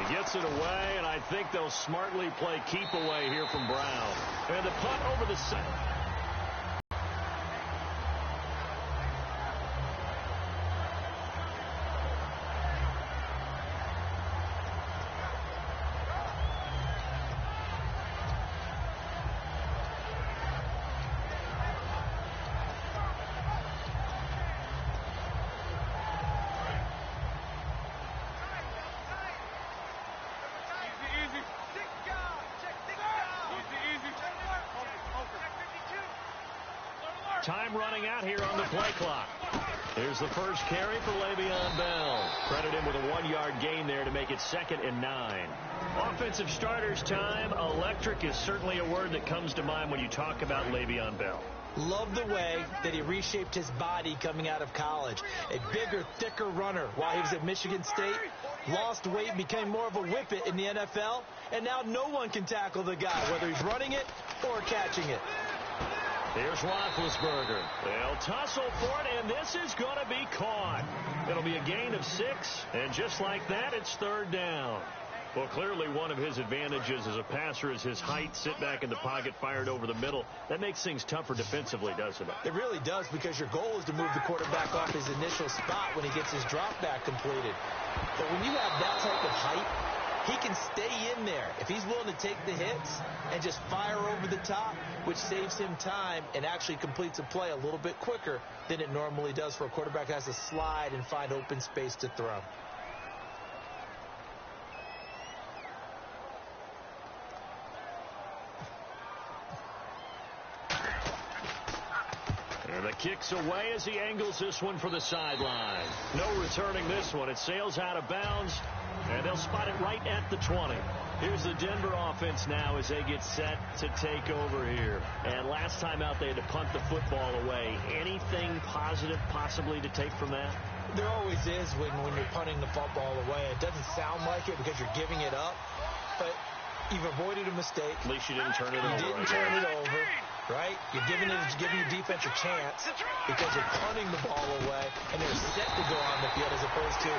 Gets it away, and I think they'll smartly play keep away here from Brown. And the punt over the center. Time running out here on the play clock. Here's the first carry for Le'Veon Bell. Credit him with a 1-yard gain there to make it 2nd and 9. Offensive starters time. Electric is certainly a word that comes to mind when you talk about Le'Veon Bell. Love the way that he reshaped his body coming out of college. A bigger, thicker runner while he was at Michigan State. Lost weight, became more of a whippet in the NFL. And now no one can tackle the guy, whether he's running it or catching it. Here's Roethlisberger. They'll tussle for it, and this is going to be caught. It'll be a gain of 6, and just like that, it's 3rd down. Well, clearly one of his advantages as a passer is his height. Sit back in the pocket, fired over the middle. That makes things tougher defensively, doesn't it? It really does, because your goal is to move the quarterback off his initial spot when he gets his drop back completed. But when you have that type of height, he can stay in there if he's willing to take the hits and just fire over the top, which saves him time and actually completes a play a little bit quicker than it normally does for a quarterback that has to slide and find open space to throw. And the kick's away as he angles this one for the sideline. No returning this one. It sails out of bounds, and they'll spot it right at the 20. Here's the Denver offense now as they get set to take over here. And last time out, they had to punt the football away. Anything positive possibly to take from that? There always is when you're punting the football away. It doesn't sound like it because you're giving it up, but you've avoided a mistake. At least you didn't turn it over. You didn't turn it over, right? You're giving your defense a chance because you're punting the ball away, and they're set to go on the field as opposed to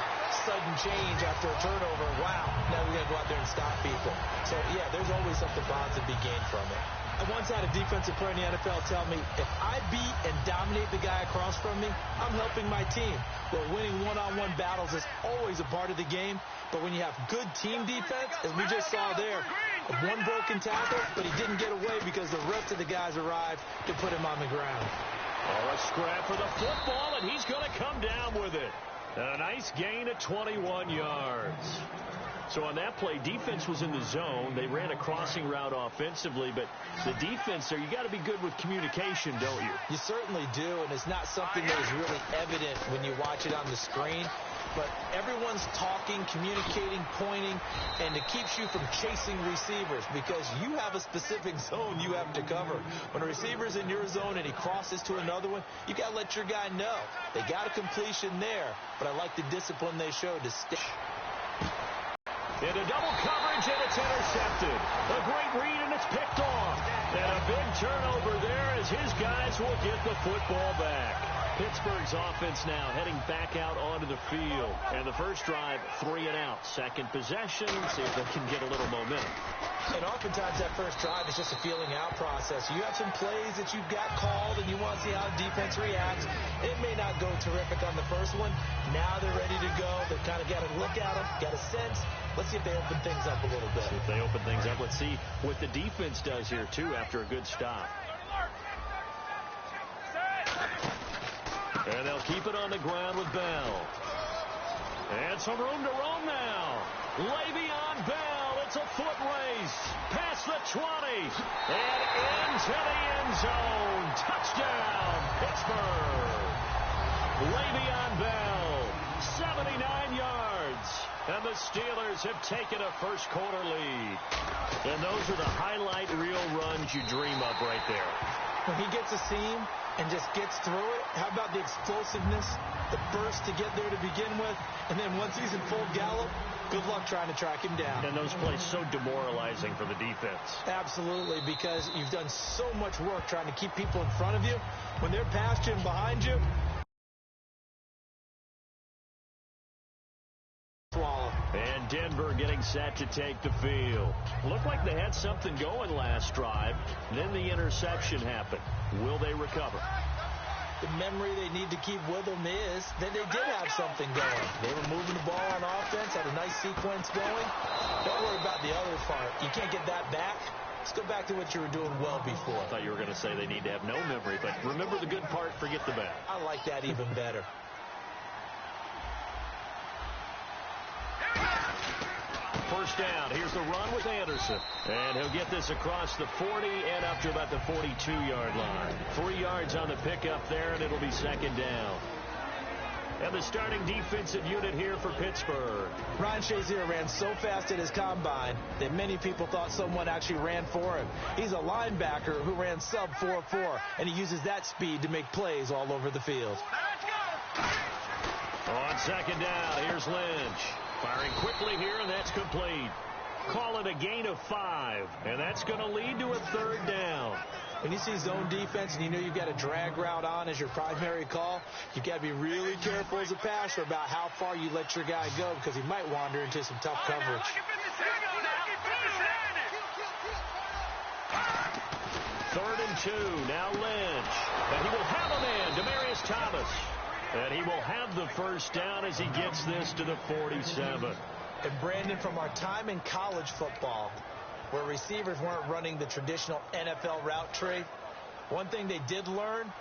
sudden change after a turnover. Wow, now we got to go out there and stop people. So, yeah, there's always something positive to be gained from it. I once had a defensive player in the NFL tell me, if I beat and dominate the guy across from me, I'm helping my team. Well, winning one-on-one battles is always a part of the game, but when you have good team defense, as we just saw there, one broken tackle, but he didn't get away because the rest of the guys arrived to put him on the ground. Oh, a scrap for the football, and he's going to come down with it. A nice gain of 21 yards. So on that play, defense was in the zone. They ran a crossing route offensively, but the defense there, you got to be good with communication, don't you? You certainly do, and it's not something that is really evident when you watch it on the screen. But everyone's talking, communicating, pointing, and it keeps you from chasing receivers because you have a specific zone you have to cover. When a receiver's in your zone and he crosses to another one, you got to let your guy know. They got a completion there, but I like the discipline they showed to stay. Into double coverage, and it's intercepted. A great read, and it's picked off. And a big turnover there as his guys will get the football back. Pittsburgh's offense now heading back out onto the field. And the first drive, 3 and out. Second possession, see if they can get a little momentum. And oftentimes that first drive is just a feeling out process. You have some plays that you've got called and you want to see how the defense reacts. It may not go terrific on the first one. Now they're ready to go. They've kind of got to look at them, got a sense. Let's see if they open things up a little bit. See if they open things up. Let's see what the defense does here, too, after a good stop. And they'll keep it on the ground with Bell. And some room to roam now. Le'Veon Bell. It's a foot race. Past the 20. And into the end zone. Touchdown, Pittsburgh. Le'Veon Bell, 79 yards. And the Steelers have taken a first-quarter lead. And those are the highlight reel runs you dream of right there. When he gets a seam and just gets through it, how about the explosiveness, the burst to get there to begin with, and then once he's in full gallop, good luck trying to track him down. And those plays so demoralizing for the defense. Absolutely, because you've done so much work trying to keep people in front of you. When they're past you and behind you, swallow. And Denver getting set to take the field. Looked like they had something going last drive. Then the interception happened. Will they recover? The memory they need to keep with them is that they did have something going. They were moving the ball on offense, had a nice sequence going. Don't worry about the other part. You can't get that back. Let's go back to what you were doing well before. I thought you were going to say they need to have no memory, but remember the good part, forget the bad. I like that even better. First down. Here's the run with Anderson. And he'll get this across the 40 and up to about the 42-yard line. 3 yards on the pickup there, and it'll be second down. And the starting defensive unit here for Pittsburgh. Ryan Shazier ran so fast at his combine that many people thought someone actually ran for him. He's a linebacker who ran sub 4.4, and he uses that speed to make plays all over the field. On second down, here's Lynch. Firing quickly here, and that's complete. Call it a gain of 5, and that's going to lead to a third down. When you see zone defense and you know you've got a drag route on as your primary call, you've got to be really careful as a passer about how far you let your guy go because he might wander into some tough coverage. Third and 2, now Lynch. And he will have a man, Demaryius Thomas. And he will have the first down as he gets this to the 47. And Brandon, from our time in college football, where receivers weren't running the traditional NFL route tree, one thing they did learn,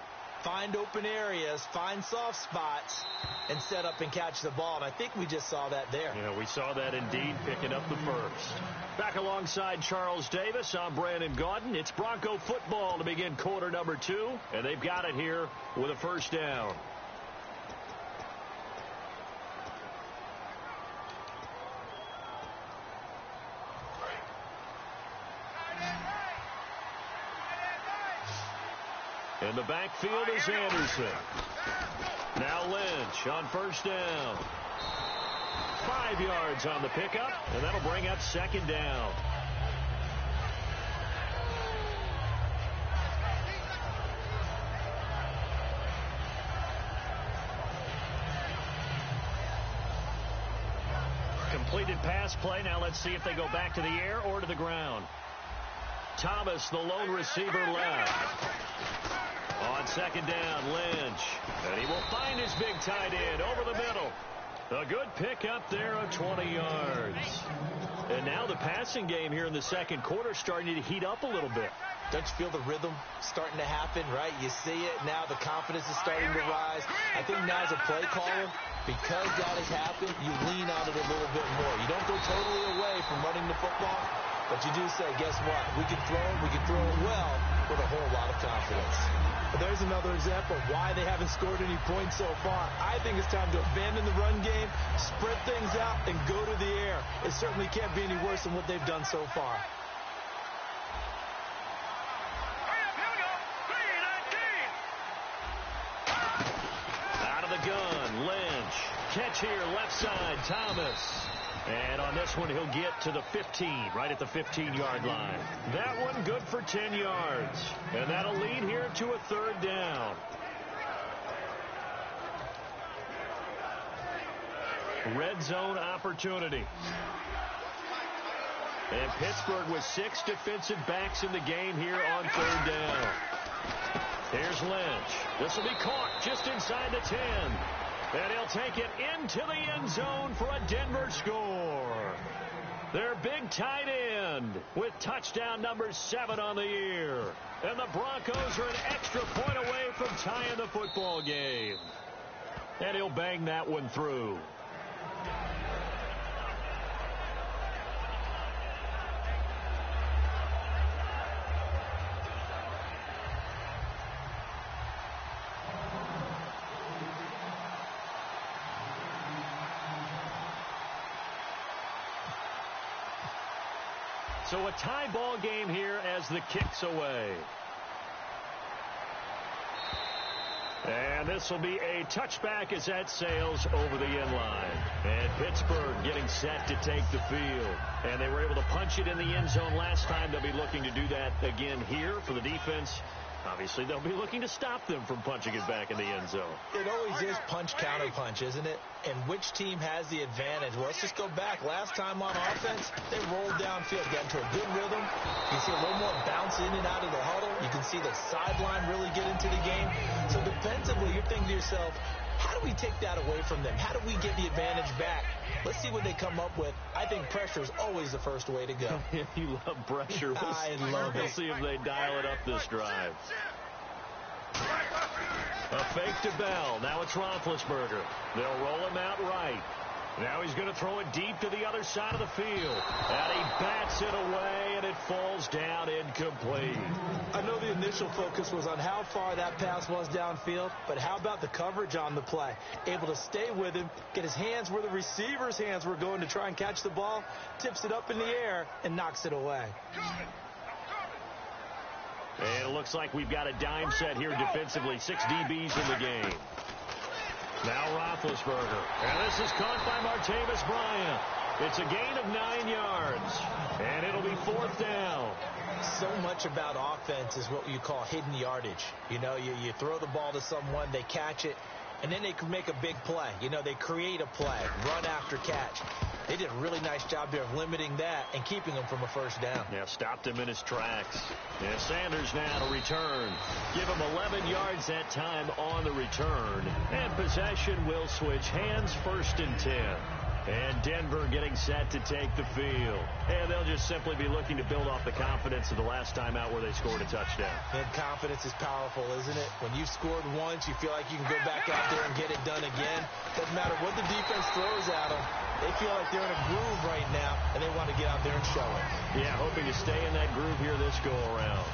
find open areas, find soft spots, and set up and catch the ball. And I think we just saw that there. Yeah, we saw that indeed, picking up the first. Back alongside Charles Davis, I'm Brandon Gaudin. It's Bronco football to begin quarter number 2, and they've got it here with a first down. In the backfield is Anderson. Now Lynch on first down. 5 yards on the pickup, and that'll bring up second down. Completed pass play. Now let's see if they go back to the air or to the ground. Thomas, the lone receiver, left. On second down, Lynch. And he will find his big tight end over the middle. A good pickup there of 20 yards. And now the passing game here in the second quarter starting to heat up a little bit. Don't you feel the rhythm starting to happen, right? You see it now. The confidence is starting to rise. I think now as a play caller, because that has happened, you lean on it a little bit more. You don't go totally away from running the football, but you do say, guess what? We can throw it well with a whole lot of confidence. But there's another example of why they haven't scored any points so far. I think it's time to abandon the run game, spread things out, and go to the air. It certainly can't be any worse than what they've done so far. Out of the gun, Lynch. Catch here, left side, Thomas. And on this one, he'll get to the 15, right at the 15-yard line. That one good for 10 yards. And that'll lead here to a third down. Red zone opportunity. And Pittsburgh with 6 defensive backs in the game here on third down. Here's Lynch. This will be caught just inside the 10. And he'll take it into the end zone for a Denver score. Their big tight end with touchdown number 7 on the year. And the Broncos are an extra point away from tying the football game. And he'll bang that one through. So a tie ball game here as the kick's away. And this will be a touchback as that sails over the end line. And Pittsburgh getting set to take the field. And they were able to punch it in the end zone last time. They'll be looking to do that again here for the defense. Obviously, they'll be looking to stop them from punching it back in the end zone. It always is punch-counter-punch, isn't it? And which team has the advantage? Well, let's just go back. Last time on offense, they rolled downfield, got into a good rhythm. You can see a little more bounce in and out of the huddle. You can see the sideline really get into the game. So defensively, you're thinking to yourself, how do we take that away from them? How do we get the advantage back? Let's see what they come up with. I think pressure is always the first way to go. You love pressure. I love it. We'll see if they dial it up this drive. A fake to Bell. Now it's Roethlisberger. They'll roll him out right. Now he's going to throw it deep to the other side of the field. And he bats it away, and it falls down incomplete. I know the initial focus was on how far that pass was downfield, but how about the coverage on the play? Able to stay with him, get his hands where the receiver's hands were going to try and catch the ball, tips it up in the air, and knocks it away. And it looks like we've got a dime set here defensively. 6 DBs in the game. Now Roethlisberger. And this is caught by Martavis Bryant. It's a gain of 9 yards. And it'll be 4th down. So much about offense is what you call hidden yardage. You know, you throw the ball to someone, they catch it, and then they can make a big play. You know, they create a play, run after catch. They did a really nice job there of limiting that and keeping him from a first down. Yeah, stopped him in his tracks. And Sanders now to return. Give him 11 yards that time on the return. And possession will switch hands, 1st and 10. And Denver getting set to take the field. And they'll just simply be looking to build off the confidence of the last time out where they scored a touchdown. And confidence is powerful, isn't it? When you've scored once, you feel like you can go back out there and get it done again. Doesn't matter what the defense throws at them. They feel like they're in a groove right now, and they want to get out there and show it. Yeah, hoping to stay in that groove here this go-around.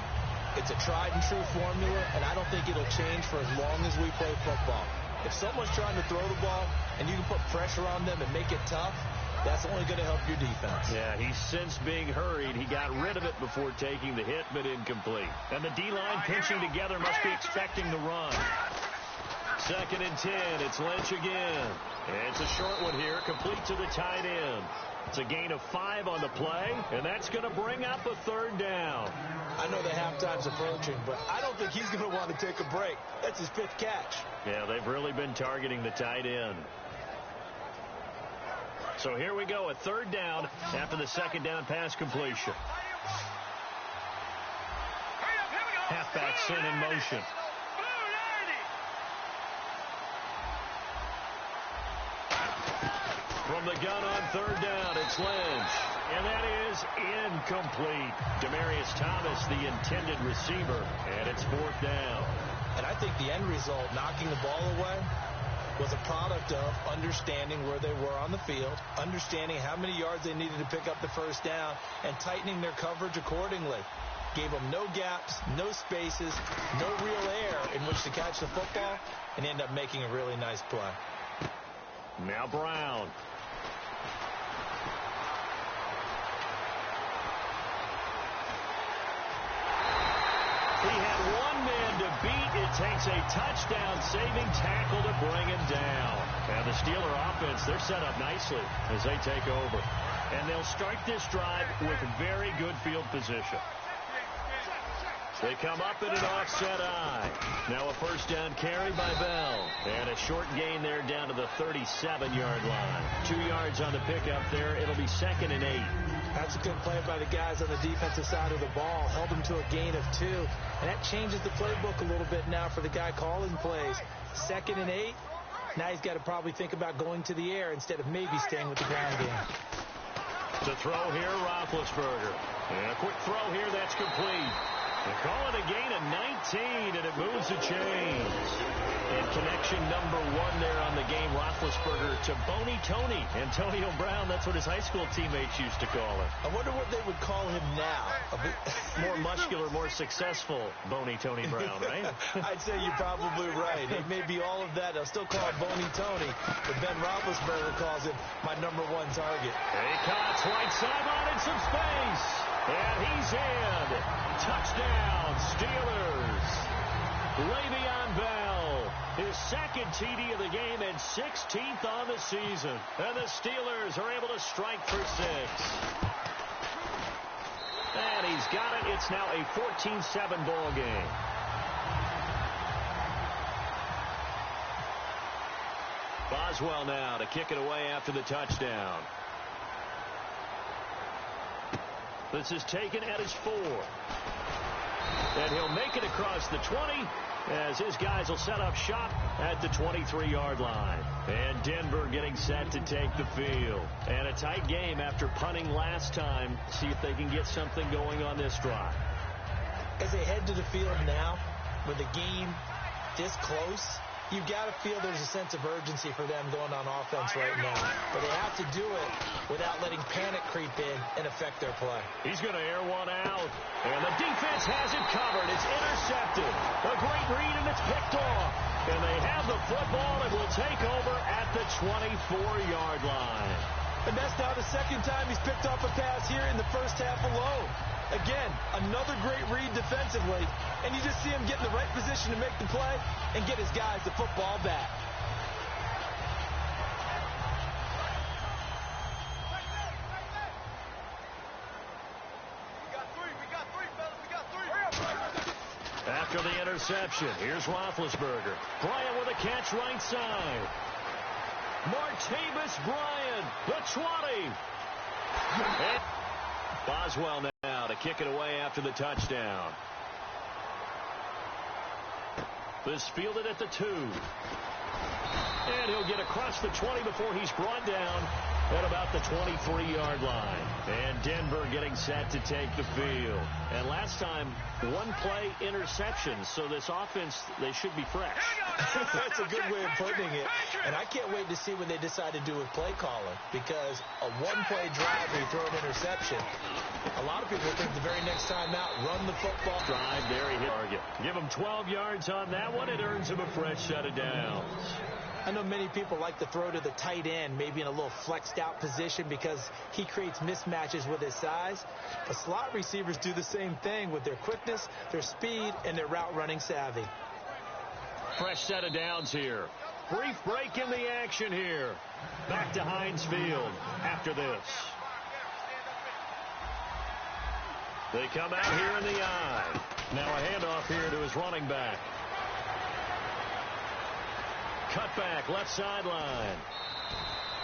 It's a tried-and-true formula, and I don't think it'll change for as long as we play football. If someone's trying to throw the ball and you can put pressure on them and make it tough, that's only going to help your defense. Yeah, he's since being hurried. He got rid of it before taking the hit, but incomplete. And the D-line pinching together must be expecting the run. 2nd and 10. It's Lynch again. And it's a short one here, complete to the tight end. It's a gain of 5 on the play, and that's going to bring up a 3rd down. I know the halftime's approaching, but I don't think he's going to want to take a break. That's his 5th catch. Yeah, they've really been targeting the tight end. So here we go, a 3rd down after the 2nd down pass completion. Halfback sent in motion. From the gun on 3rd down, it's Lynch. And that is incomplete. Demaryius Thomas, the intended receiver, and it's 4th down. And I think the end result, knocking the ball away, was a product of understanding where they were on the field, understanding how many yards they needed to pick up the 1st down, and tightening their coverage accordingly. Gave them no gaps, no spaces, no real air in which to catch the football, and end up making a really nice play. Now Brown. He had one man to beat. It takes a touchdown-saving tackle to bring him down. And the Steeler offense, they're set up nicely as they take over. And they'll start this drive with very good field position. They come up in an offset eye. Now a 1st down carry by Bell. And a short gain there down to the 37-yard line. 2 yards on the pickup there. It'll be 2nd and 8. That's a good play by the guys on the defensive side of the ball. Held them to a gain of 2. And that changes the playbook a little bit now for the guy calling plays. 2nd and 8. Now he's got to probably think about going to the air instead of maybe staying with the ground game. To throw here, Roethlisberger. And a quick throw here, that's complete. They call it a gain of 19, and it moves the chains. And connection number 1 there on the game, Roethlisberger to Boney Tony. Antonio Brown, that's what his high school teammates used to call him. I wonder what they would call him now. More muscular, more successful Boney Tony Brown, right? I'd say you're probably right. It may be all of that. They'll still call it Boney Tony, but Ben Roethlisberger calls him my number 1 target. He cuts right sideline in some space. And he's in. Touchdown, Steelers. Le'Veon Bell, his 2nd TD of the game and 16th on the season. And the Steelers are able to strike for 6. And he's got it. It's now a 14-7 ball game. Boswell now to kick it away after the touchdown. This is taken at his 4. And he'll make it across the 20 as his guys will set up shop at the 23-yard line. And Denver getting set to take the field. And a tight game after punting last time. See if they can get something going on this drive. As they head to the field now, with the game this close, you've got to feel there's a sense of urgency for them going on offense right now. But they have to do it without letting panic creep in and affect their play. He's going to air one out. And the defense has it covered. It's intercepted. A great read, and it's picked off. And they have the football and will take over at the 24-yard line. And that's now the second time he's picked off a pass here in the first half alone. Again, another great read defensively, and you just see him get in the right position to make the play and get his guys the football back. After the interception, here's Roethlisberger. Bryant with a catch right side. Martavis Bryant, the 20. And Boswell now to kick it away after the touchdown. This fielded at the 2. And he'll get across the 20 before he's brought down at about the 23-yard line. And Denver getting set to take the field. And last time, one-play interception. So this offense, they should be fresh. That's a good way of putting it. And I can't wait to see what they decide to do with play calling. Because a one-play drive where you throw an interception, a lot of people think the very next time out, run the football. Drive there, he hit target. Give him 12 yards on that one. It earns him a fresh set of downs. I know many people like to throw to the tight end, maybe in a little flexed out position because he creates mismatches with his size. But slot receivers do the same thing with their quickness, their speed, and their route running savvy. Fresh set of downs here. Brief break in the action here. Back to Heinz Field after this. They come out here in the eye. Now a handoff here to his running back. Cut back, left sideline.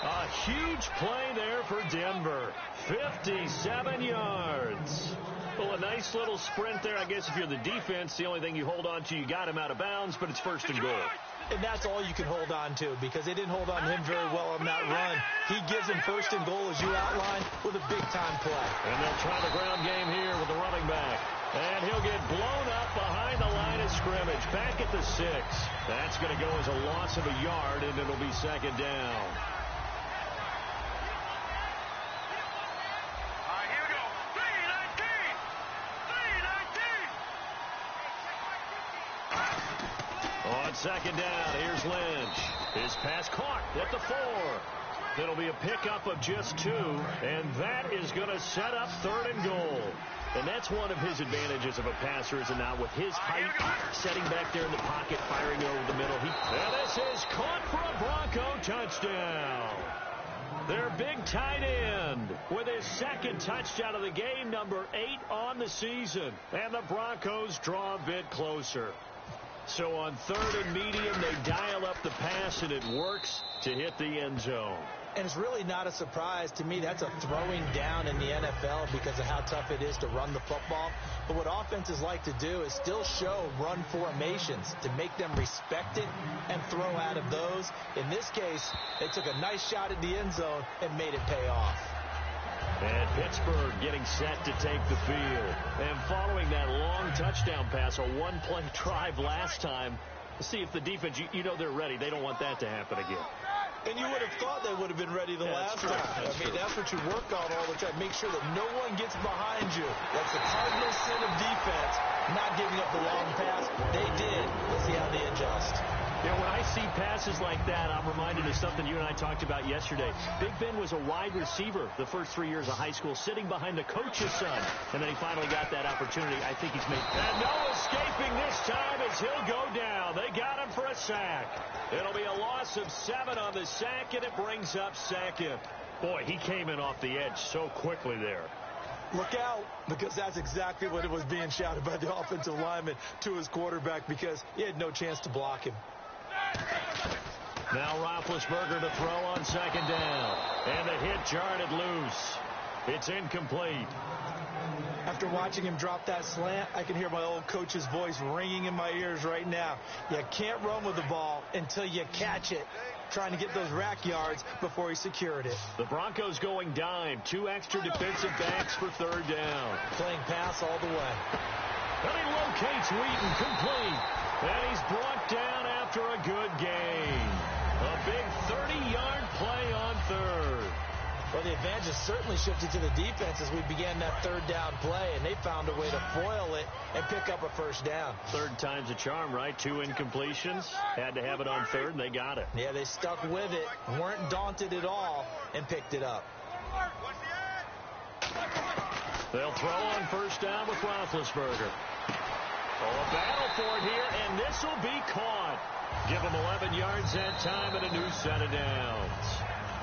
A huge play there for Denver. 57 yards. Well, a nice little sprint there. I guess if you're the defense, the only thing you hold on to, you got him out of bounds, but it's first and goal. And that's all you can hold on to because they didn't hold on to him very well on that run. He gives him first and goal, as you outlined, with a big-time play. And they'll try the ground game here with the running back. And he'll get blown up behind the line of scrimmage. Back at the 6. That's going to go as a loss of a yard, and it'll be second down. Here we go. 3-19. On second down, here's Lynch. His pass caught at the 4. It'll be a pickup of just 2, and that is going to set up third and goal. And that's one of his advantages of a passer, is it not? With his height, setting back there in the pocket, firing over the middle. And this is caught for a Bronco touchdown. Their big tight end with his second touchdown of the game, number 8 on the season. And the Broncos draw a bit closer. So on third and medium, they dial up the pass, and it works to hit the end zone. And it's really not a surprise to me. That's a throwing down in the NFL because of how tough it is to run the football. But what offenses like to do is still show run formations to make them respect it and throw out of those. In this case, they took a nice shot at the end zone and made it pay off. And Pittsburgh getting set to take the field. And following that long touchdown pass, a one-play drive last time, see if the defense, you know they're ready. They don't want that to happen again. And you would have thought they would have been ready the last time. That's what you work on all the time. Make sure that no one gets behind you. That's the cardinal sin of defense, not giving up the long pass. They did. Let's see how they adjust. You know, when I see passes like that, I'm reminded of something you and I talked about yesterday. Big Ben was a wide receiver the first 3 years of high school, sitting behind the coach's son. And then he finally got that opportunity. I think he's made. And no escaping this time as he'll go down. They got him for a sack. It'll be a loss of 7 on the sack, and it brings up second. Boy, he came in off the edge so quickly there. Look out, because that's exactly what it was being shouted by the offensive lineman to his quarterback because he had no chance to block him. Now Roethlisberger to throw on second down. And the hit jarred it loose. It's incomplete. After watching him drop that slant, I can hear my old coach's voice ringing in my ears right now. You can't run with the ball until you catch it. Trying to get those rack yards before he secured it. The Broncos going dime. 2 extra defensive backs for third down. Playing pass all the way. And he locates Wheaton, complete. And he's brought down after a good gain. A big 30-yard play on third. Well, the advantage has certainly shifted to the defense as we began that third down play, and they found a way to foil it and pick up a first down. Third time's a charm, right? 2 incompletions. Had to have it on third, and they got it. Yeah, they stuck with it, weren't daunted at all, and picked it up. They'll throw on first down with Roethlisberger. Oh, a battle for it here, and this will be caught. Give them 11 yards that time and a new set of downs.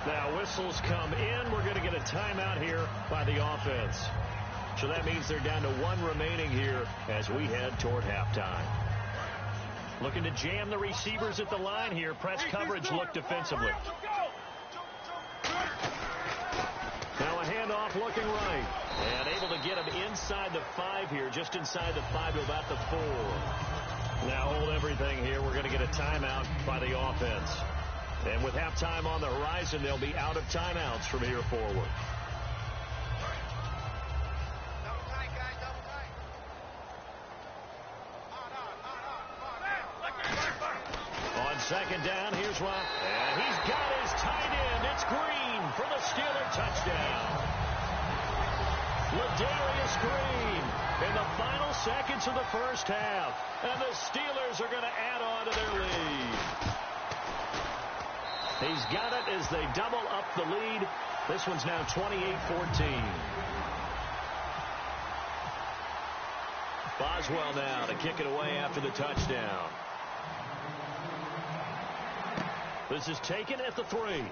Now, whistles come in. We're going to get a timeout here by the offense. So that means they're down to 1 remaining here as we head toward halftime. Looking to jam the receivers at the line here. Press coverage look defensively. Now a handoff looking right. And able to get him inside the 5 here, just inside the 5 to about the 4. Now hold everything here. We're going to get a timeout by the offense. And with halftime on the horizon, they'll be out of timeouts from here forward. On second down, here's one. And he's got his tight end. It's Green for the Steeler touchdown. Ladarius Green in the final seconds of the first half. And the Steelers are going to add on to their lead. He's got it as they double up the lead. This one's now 28-14. Boswell now to kick it away after the touchdown. This is taken at the 3.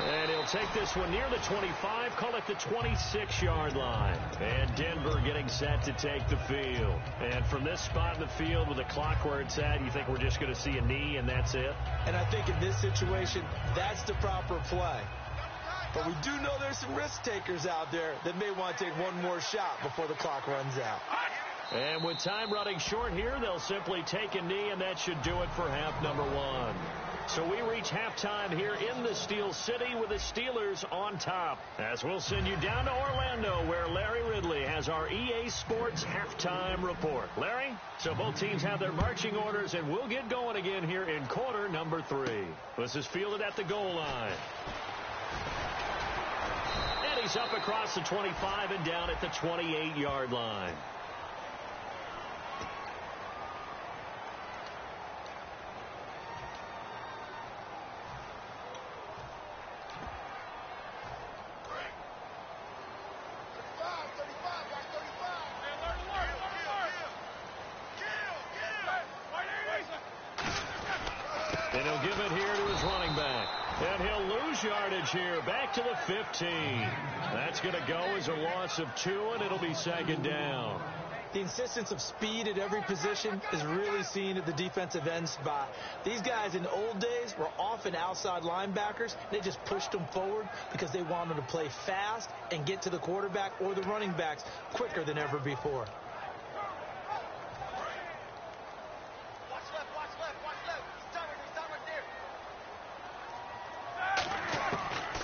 And he'll take this one near the 25, call it the 26-yard line. And Denver getting set to take the field. And from this spot in the field with the clock where it's at, you think we're just going to see a knee and that's it? And I think in this situation, that's the proper play. But we do know there's some risk takers out there that may want to take one more shot before the clock runs out. And with time running short here, they'll simply take a knee, and that should do it for half number 1. So we reach halftime here in the Steel City with the Steelers on top. As we'll send you down to Orlando where Larry Ridley has our EA Sports halftime report. Larry, so both teams have their marching orders, and we'll get going again here in quarter number 3. This is fielded at the goal line. And he's up across the 25 and down at the 28-yard line. And he'll give it here to his running back. And he'll lose yardage here, back to the 15. That's going to go as a loss of 2, and it'll be second down. The insistence of speed at every position is really seen at the defensive end spot. These guys in the old days were often outside linebackers. They just pushed them forward because they wanted to play fast and get to the quarterback or the running backs quicker than ever before.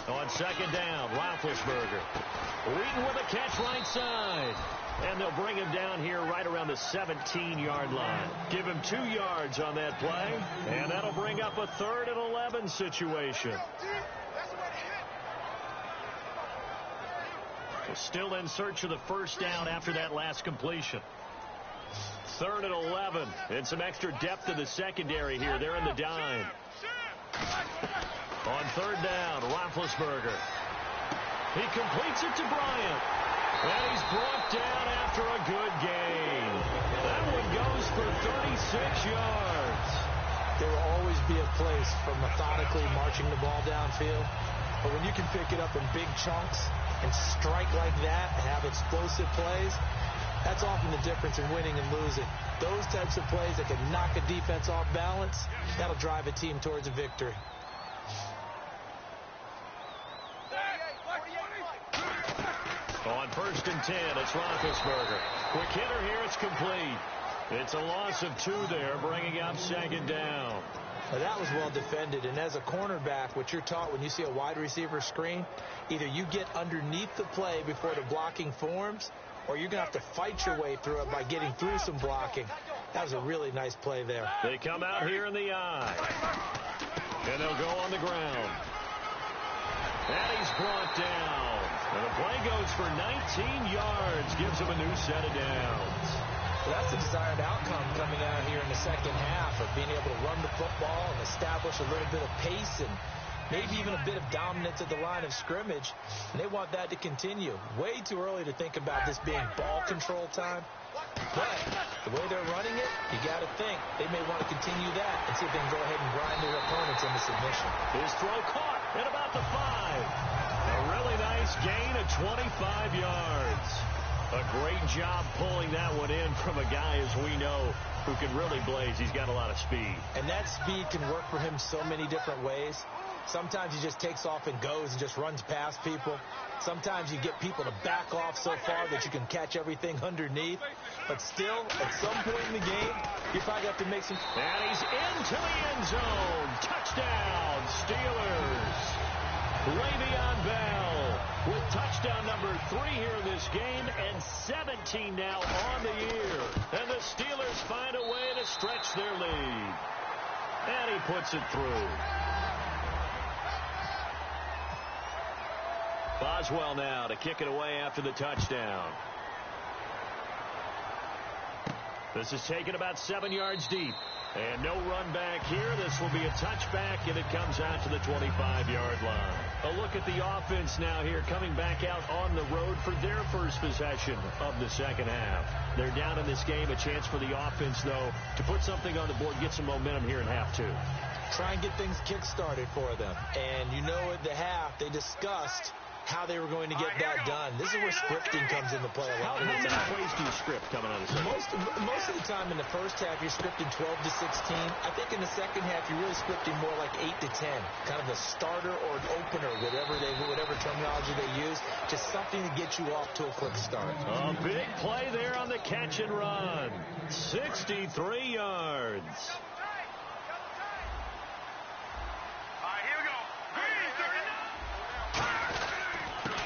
On second down, Roethlisberger. Wheaton with a catch right side. And they'll bring him down here right around the 17-yard line. Give him 2 yards on that play. And that'll bring up a 3rd and 11 situation. Still in search of the first down after that last completion. 3rd and 11. And some extra depth to the secondary here. They're in the dime. On 3rd down, Roethlisberger. He completes it to Bryant. And he's brought down after a good gain. That one goes for 36 yards. There will always be a place for methodically marching the ball downfield. But when you can pick it up in big chunks and strike like that and have explosive plays, that's often the difference in winning and losing. Those types of plays that can knock a defense off balance, that'll drive a team towards a victory. On 1st and 10, it's Roethlisberger. Quick hitter here, it's complete. It's a loss of 2 there, bringing up 2nd down. Well, that was well defended, and as a cornerback, what you're taught when you see a wide receiver screen, either you get underneath the play before the blocking forms, or you're going to have to fight your way through it by getting through some blocking. That was a really nice play there. They come out here in the eye, and they'll go on the ground. And he's brought down. And the play goes for 19 yards, gives him a new set of downs. Well, that's the desired outcome coming out here in the second half of being able to run the football and establish a little bit of pace and maybe even a bit of dominance at the line of scrimmage. And they want that to continue. Way too early to think about this being ball control time. But the way they're running it, you got to think they may want to continue that and see if they can go ahead and grind their opponents into submission. His throw caught at about the 5. A really nice gain of 25 yards. A great job pulling that one in from a guy, as we know, who can really blaze. He's got a lot of speed. And that speed can work for him so many different ways. Sometimes he just takes off and goes and just runs past people. Sometimes you get people to back off so far that you can catch everything underneath. But still, at some point in the game, you probably have to make some... And he's into the end zone. Touchdown, Steelers. Le'Veon Bell with touchdown number 3 here in this game, and 17 now on the year. And the Steelers find a way to stretch their lead. And he puts it through. Boswell now to kick it away after the touchdown. This is taken about 7 yards deep. And no run back here. This will be a touchback, and it comes out to the 25-yard line. A look at the offense now here, coming back out on the road for their first possession of the second half. They're down in this game. A chance for the offense, though, to put something on the board, get some momentum here in half 2. Try and get things kick-started for them. And you know at the half, they discussed how they were going to get that done. This is where scripting comes into play a lot of the time. How many plays do you script coming out of the second? Most of the time in the first half, you're scripting 12 to 16. I think in the second half, you're really scripting more like 8 to 10. Kind of a starter or an opener, whatever terminology they use. Just something to get you off to a quick start. A big play there on the catch and run. 63 yards.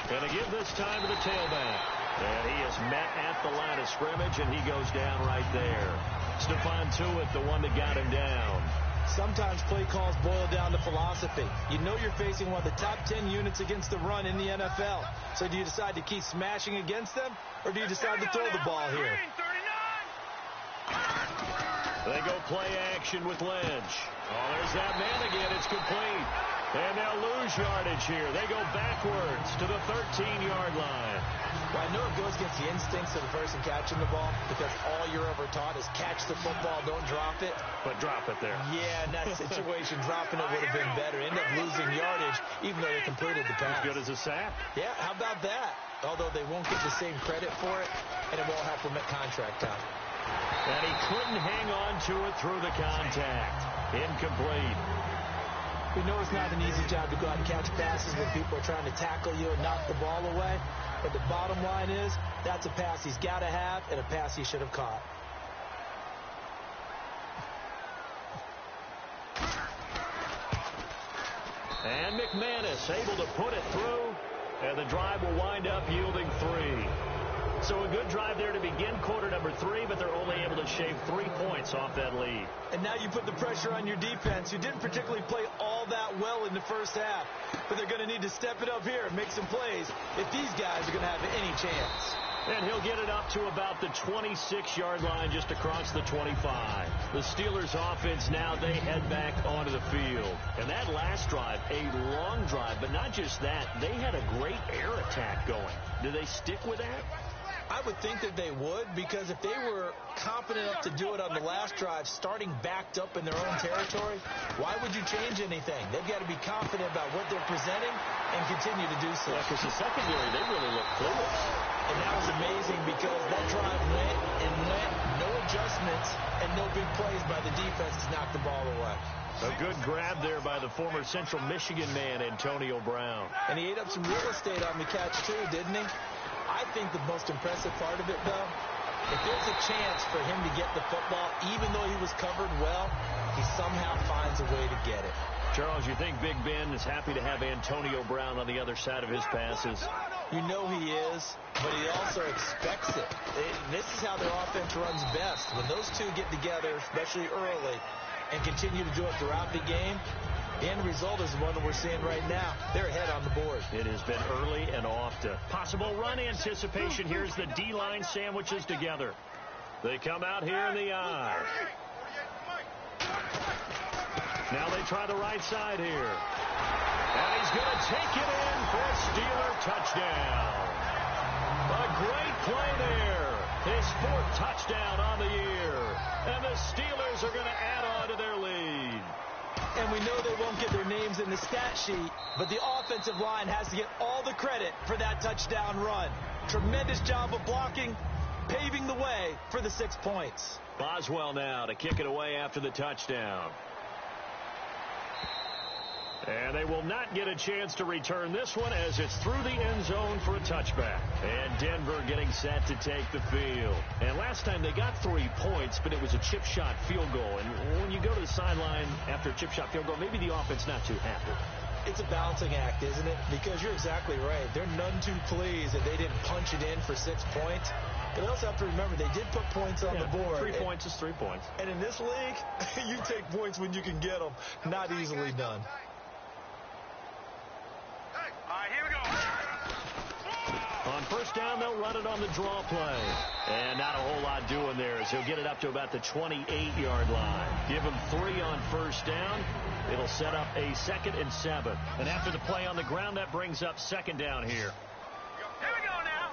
And to give this time to the tailback. And he is met at the line of scrimmage, and he goes down right there. Stephon Tuitt, the one that got him down. Sometimes play calls boil down to philosophy. You know you're facing one of the top 10 units against the run in the NFL. So do you decide to keep smashing against them, or do you decide to throw the ball here? They go play action with Lynch. Oh, there's that man again. It's complete. And they'll lose yardage here. They go backwards to the 13-yard line. Well, I know it goes against the instincts of the person catching the ball, because all you're ever taught is catch the football, don't drop it. But drop it there. Yeah, in that situation, dropping it would have been better. End up losing yardage, even though they completed the pass. As good as a sack. Yeah, how about that? Although they won't get the same credit for it, and it won't help them at contract time. And he couldn't hang on to it through the contact. Incomplete. We know it's not an easy job to go out and catch passes when people are trying to tackle you and knock the ball away. But the bottom line is, that's a pass he's got to have and a pass he should have caught. And McManus able to put it through. And the drive will wind up yielding 3. So a good drive there to begin quarter number 3, but they're only able to shave 3 points off that lead. And now you put the pressure on your defense, who didn't particularly play all that well in the first half. But they're going to need to step it up here and make some plays if these guys are going to have any chance. And he'll get it up to about the 26-yard line, just across the 25. The Steelers offense now, they head back onto the field. And that last drive, a long drive, but not just that. They had a great air attack going. Do they stick with that? I would think that they would, because if they were confident enough to do it on the last drive, starting backed up in their own territory, why would you change anything? They've got to be confident about what they're presenting and continue to do so. Yeah, because the secondary, they really look clueless. And that was amazing because that drive went and went, no adjustments, and no big plays by the defense to knock the ball away. A good grab there by the former Central Michigan man, Antonio Brown. And he ate up some real estate on the catch, too, didn't he? I think the most impressive part of it, though, if there's a chance for him to get the football, even though he was covered well, he somehow finds a way to get it. Charles, you think Big Ben is happy to have Antonio Brown on the other side of his passes? You know he is, but he also expects it. This is how their offense runs best. When those two get together, especially early, and continue to do it throughout the game, the end result is the one that we're seeing right now. They're ahead on the board. It has been early and often. Possible run anticipation. Here's the D-line sandwiches together. They come out here in the I. Now they try the right side here. And he's going to take it in for a Steeler touchdown. A great play there. His fourth touchdown on the year. And the Steelers are going to add on to their lead. And we know they won't get their names in the stat sheet, but the offensive line has to get all the credit for that touchdown run. Tremendous job of blocking, paving the way for the 6 points. Boswell now to kick it away after the touchdown. And they will not get a chance to return this one as it's through the end zone for a touchback. And Denver getting set to take the field. And last time they got 3 points, but it was a chip shot field goal. And when you go to the sideline after a chip shot field goal, maybe the offense not too happy. It's a balancing act, isn't it? Because you're exactly right. They're none too pleased that they didn't punch it in for 6 points. But they also have to remember they did put points on the board. 3 points is 3 points. And in this league, you take points when you can get them. Not easily done. On first down, they'll run it on the draw play. And not a whole lot doing there as he'll get it up to about the 28-yard line. Give him 3 on first down. It'll set up a 2nd and 7. And after the play on the ground, that brings up 2nd down here. Here we go now.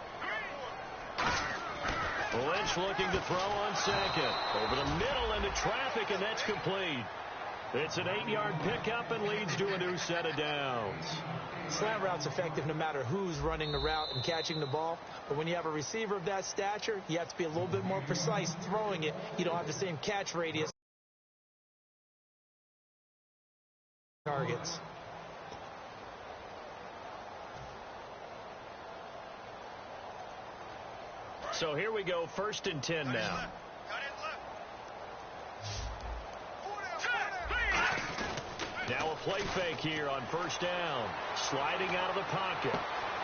Lynch looking to throw on 2nd. Over the middle into traffic, and that's complete. It's an 8-yard pickup and leads to a new set of downs. Slant route's effective no matter who's running the route and catching the ball. But when you have a receiver of that stature, you have to be a little bit more precise throwing it. You don't have the same catch radius. Targets. So here we go, 1st and 10 now. Now a play fake here on first down. Sliding out of the pocket.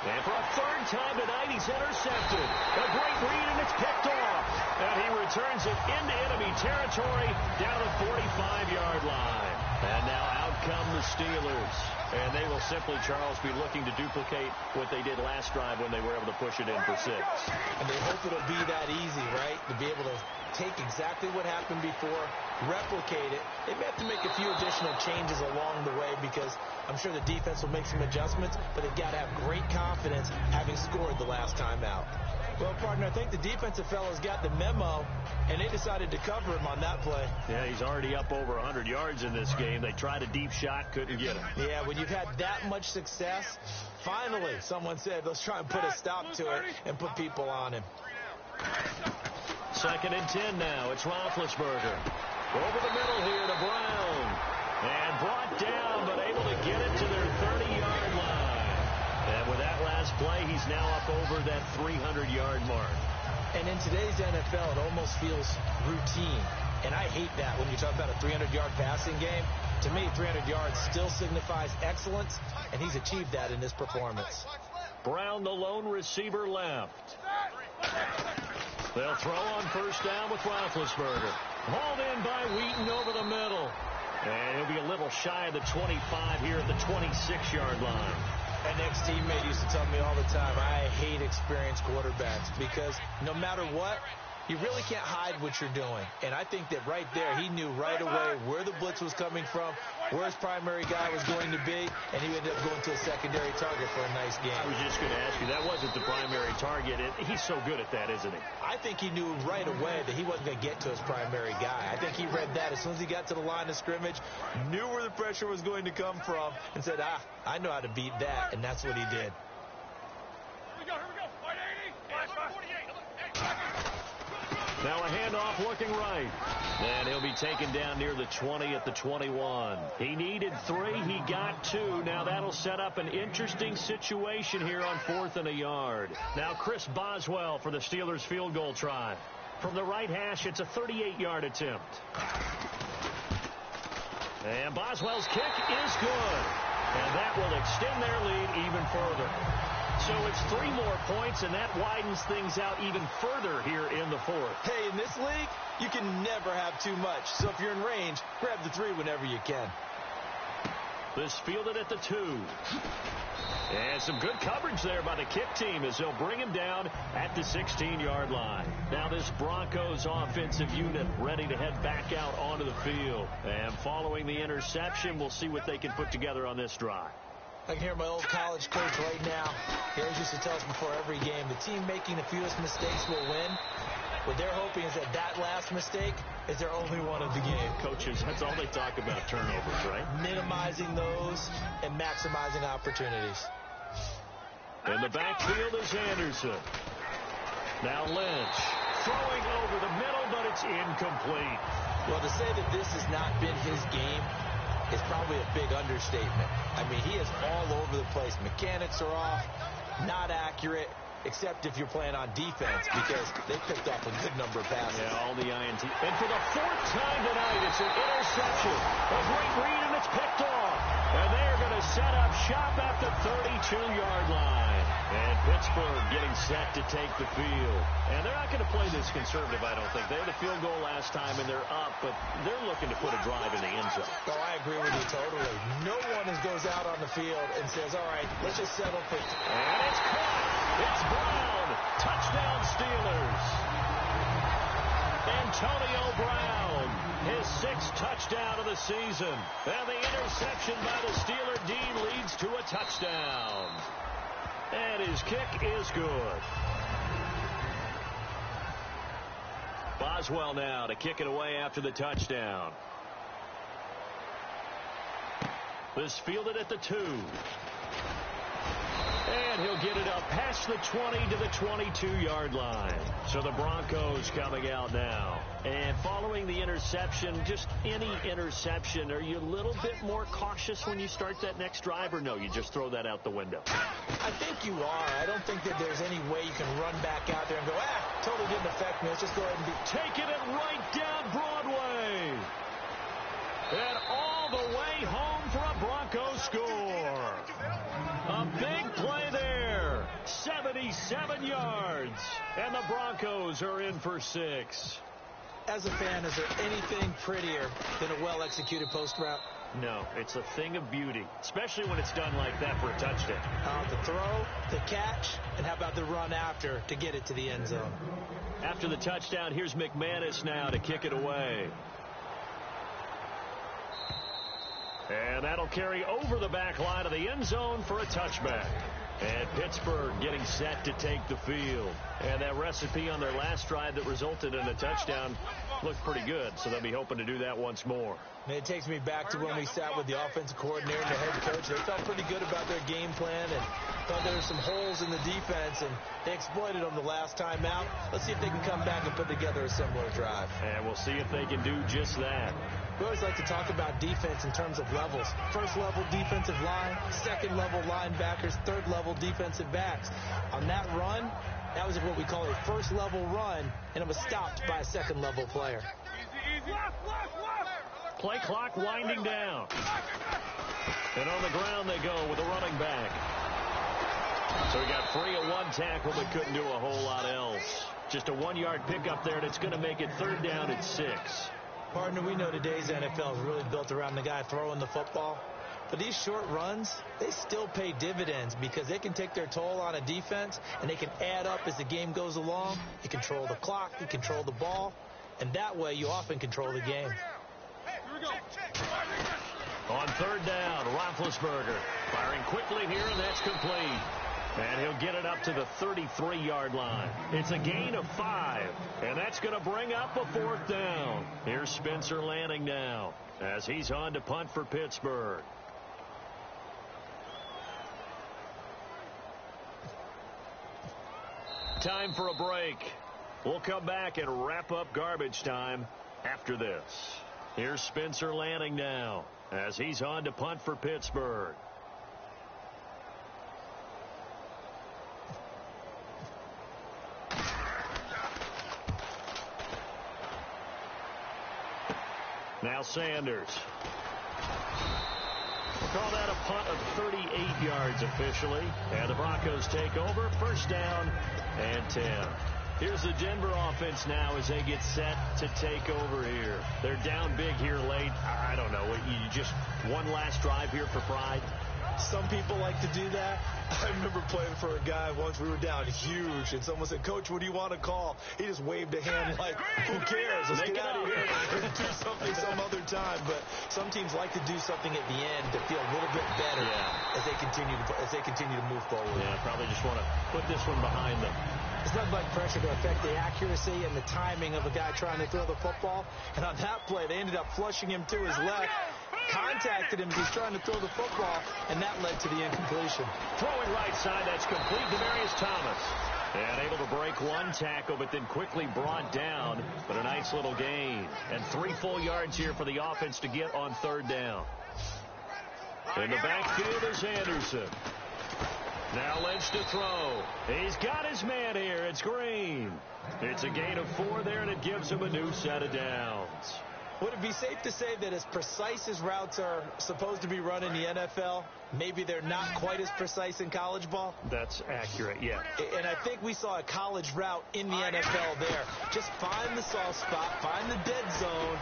And for a 3rd time tonight, he's intercepted. A great read, and it's picked off. And he returns it into enemy territory down the 45-yard line. And now out come the Steelers. And they will simply, Charles, be looking to duplicate what they did last drive when they were able to push it in for 6. And they hope it'll be that easy, right? To be able to take exactly what happened before, replicate it. They may have to make a few additional changes along the way because I'm sure the defense will make some adjustments, but they've got to have great confidence having scored the last time out. Well, partner, I think the defensive fellas got the memo, and they decided to cover him on that play. Yeah, he's already up over 100 yards in this game. They tried a deep shot, couldn't get him. Yeah, when you've had that much success, finally someone said, let's try and put a stop to it and put people on him. 2nd and 10 now. It's Roethlisberger. Over the middle here to Brown. And brought down, but able to get it to their 30-yard line. And with that last play, he's now up over that 300-yard mark. And in today's NFL, it almost feels routine. And I hate that when you talk about a 300-yard passing game. To me, 300 yards still signifies excellence, and he's achieved that in this performance. Brown, the lone receiver, left. They'll throw on first down with Roethlisberger. Hauled in by Wheaton over the middle. And he'll be a little shy of the 25 here at the 26-yard line. An ex-teammate used to tell me all the time, I hate experienced quarterbacks because no matter what, You really can't hide what you're doing. And I think that right there, he knew right away where the blitz was coming from, where his primary guy was going to be, and he ended up going to a secondary target for a nice game. I was just going to ask you, that wasn't the primary target. He's so good at that, isn't he? I think he knew right away that he wasn't going to get to his primary guy. I think he read that as soon as he got to the line of scrimmage, knew where the pressure was going to come from, and said, I know how to beat that, and that's what he did. Here we go. 180. Now a handoff looking right. And he'll be taken down near the 20 at the 21. He needed 3. He got 2. Now that'll set up an interesting situation here on 4th and a yard. Now Chris Boswell for the Steelers field goal try. From the right hash, it's a 38-yard attempt. And Boswell's kick is good. And that will extend their lead even further. So it's 3 more points, and that widens things out even further here in the 4th. Hey, in this league, you can never have too much. So if you're in range, grab the 3 whenever you can. This fielded at the 2. And some good coverage there by the kick team as they'll bring him down at the 16-yard line. Now this Broncos offensive unit ready to head back out onto the field. And following the interception, we'll see what they can put together on this drive. I can hear my old college coach right now. He always used to tell us before every game, the team making the fewest mistakes will win. What they're hoping is that last mistake is their only one of the game. Coaches, that's all they talk about, turnovers, right? Minimizing those and maximizing opportunities. In the backfield is Anderson. Now Lynch throwing over the middle, but it's incomplete. Well, to say that this has not been his game is probably a big understatement. I mean, he is all over the place. Mechanics are off, not accurate, except if you're playing on defense because they picked off a good number of passes. Yeah, all the INT. And for the 4th time tonight, it's an interception. A great read, and it's picked off. And they're going to set up shop at the 32-yard line. And Pittsburgh getting set to take the field. And they're not going to play this conservative, I don't think. They had a field goal last time, and they're up, but they're looking to put a drive in the end zone. Oh, I agree with you totally. No one goes out on the field and says, all right, let's just settle for... And it's caught. It's Brown. Touchdown Steelers. Antonio Brown, his 6th touchdown of the season. And the interception by the Steeler D leads to a touchdown. And his kick is good. Boswell now to kick it away after the touchdown. This fielded at the 2. And he'll get it up past the 20 to the 22-yard line. So the Broncos coming out now. And following the interception, just any interception, are you a little bit more cautious when you start that next drive, or no, you just throw that out the window? I think you are. I don't think that there's any way you can run back out there and go, totally didn't affect me. Let's just go ahead and be... Taking it right down Broadway. And all the way home for a Broncos score. A big play there. 77 yards. And the Broncos are in for 6. As a fan, is there anything prettier than a well-executed post route? No, it's a thing of beauty, especially when it's done like that for a touchdown. The throw, the catch, and how about the run after to get it to the end zone? After the touchdown, here's McManus now to kick it away. And that'll carry over the back line of the end zone for a touchback. And Pittsburgh getting set to take the field. And that recipe on their last drive that resulted in a touchdown looked pretty good, so they'll be hoping to do that once more. And it takes me back to when we sat with the offensive coordinator and the head coach. They felt pretty good about their game plan and thought there were some holes in the defense, and they exploited them the last time out. Let's see if they can come back and put together a similar drive. And we'll see if they can do just that. We always like to talk about defense in terms of levels. First level defensive line, second level linebackers, third level defensive backs. On that run, that was what we call a first level run, and it was stopped by a second level player. Easy. Play clock winding down. And on the ground they go with a running back. So he got free of one tackle but couldn't do a whole lot else. Just a 1-yard pickup there, and it's going to make it 3rd down and 6. Partner, we know today's NFL is really built around the guy throwing the football. But these short runs, they still pay dividends because they can take their toll on a defense, and they can add up as the game goes along. You control the clock, you control the ball, and that way you often control the game. Here we go. On third down, Roethlisberger firing quickly here, and that's complete. And he'll get it up to the 33-yard line. It's a gain of 5, and that's going to bring up a fourth down. Here's Spencer Lanning now as he's on to punt for Pittsburgh. Time for a break. We'll come back and wrap up garbage time after this. Here's Spencer Lanning now as he's on to punt for Pittsburgh. Now Sanders. We'll call that a punt of 38 yards officially. And the Broncos take over. First down and 10. Here's the Denver offense now as they get set to take over here. They're down big here late. I don't know. You just one last drive here for pride? Some people like to do that. I remember playing for a guy once. We were down huge, and someone said, "Coach, what do you want to call?" He just waved a hand like, "Who cares? Let's get out of here and do something some other time." But some teams like to do something at the end to feel a little bit better as they continue to move forward. Yeah, probably just want to put this one behind them. It's not like pressure to affect the accuracy and the timing of a guy trying to throw the football. And on that play, they ended up flushing him to his left, contacted him as he's trying to throw the football, and that led to the incompletion. Throwing right side, that's complete. Demaryius Thomas. And able to break one tackle, but then quickly brought down. But a nice little gain. And 3 full yards here for the offense to get on third down. In the backfield is Anderson. Now Lynch to throw. He's got his man here. It's Green. It's a gain of 4 there, and it gives him a new set of downs. Would it be safe to say that as precise as routes are supposed to be run in the NFL, maybe they're not quite as precise in college ball? That's accurate, yeah. And I think we saw a college route in the NFL there. Just find the soft spot, find the dead zone,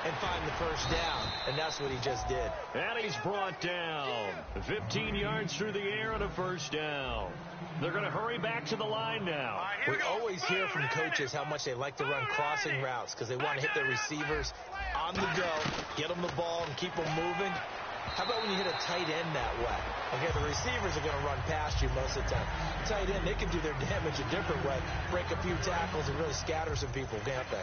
and find the first down. And that's what he just did. And he's brought down. 15 yards through the air and a first down. They're going to hurry back to the line now. We always hear from coaches how much they like to run crossing routes because they want to hit their receivers on the go, get them the ball, and keep them moving. How about when you hit a tight end that way? Okay, the receivers are going to run past you most of the time. Tight end, they can do their damage a different way, break a few tackles and really scatter some people, can't they?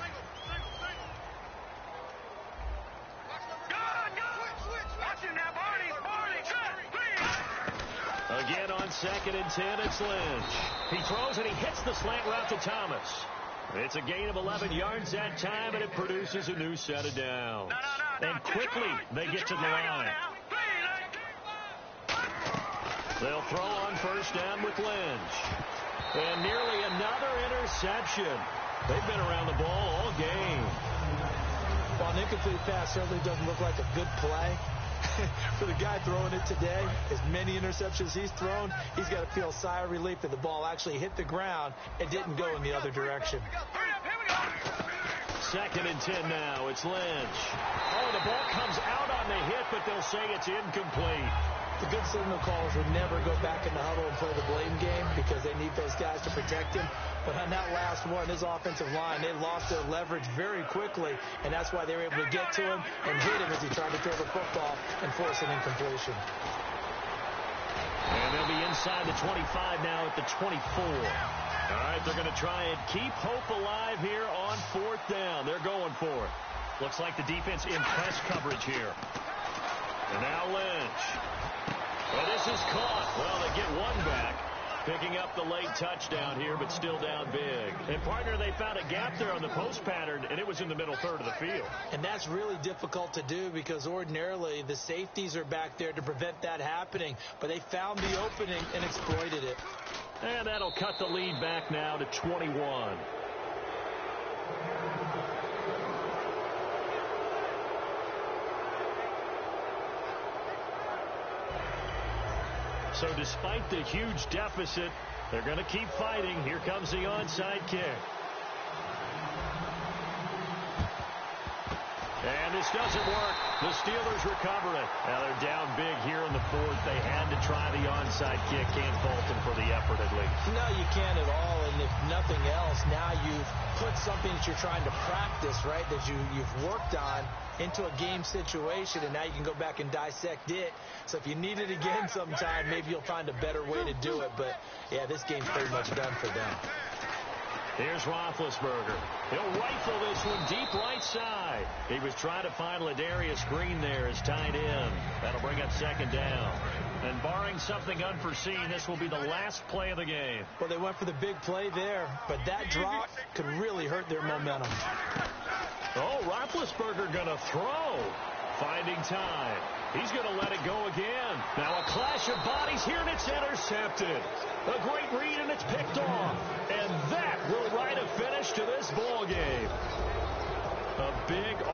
Again on 2nd and 10, it's Lynch. He throws and he hits the slant route to Thomas. It's a gain of 11 yards that time, and it produces a new set of downs. And quickly, they get to the line. They'll throw on first down with Lynch. And nearly another interception. They've been around the ball all game. Well, an incomplete pass certainly doesn't look like a good play. For the guy throwing it today, as many interceptions he's thrown, he's got to feel a sigh of relief that the ball actually hit the ground and didn't go in the other direction. 2nd and 10 now. It's Lynch. Oh, the ball comes out on the hit, but they'll say it's incomplete. The good signal callers would never go back in the huddle and play the blame game because they need those guys to protect him. But on that last one, his offensive line, they lost their leverage very quickly, and that's why they were able to get to him and hit him as he tried to throw the football and force an incompletion. And they'll be inside the 25 now at the 24. All right, they're going to try and keep hope alive here on 4th down. They're going for it. Looks like the defense in press coverage here. And now Lynch. Well, this is caught. Well, they get one back. Picking up the late touchdown here, but still down big. And, partner, they found a gap there on the post pattern, and it was in the middle third of the field. And that's really difficult to do because ordinarily the safeties are back there to prevent that happening. But they found the opening and exploited it. And that'll cut the lead back now to 21. So despite the huge deficit, they're going to keep fighting. Here comes the onside kick. And the this doesn't work. The Steelers recover it. Now they're down big here in the fourth. They had to try the onside kick. Can't fault them for the effort, at least. No, you can't at all. And if nothing else, now you've put something that you're trying to practice, right, that you've worked on into a game situation, and now you can go back and dissect it. So if you need it again sometime, maybe you'll find a better way to do it. But, yeah, this game's pretty much done for them. Here's Roethlisberger. He'll rifle this one deep right side. He was trying to find Ladarius Green there as tight end. That'll bring up second down. And barring something unforeseen, this will be the last play of the game. Well, they went for the big play there, but that drop could really hurt their momentum. Oh, Roethlisberger going to throw. Finding time. He's going to let it go again. Now a clash of bodies here, and it's intercepted. A great read, and it's picked off. And that will write a finish to this ball game. A big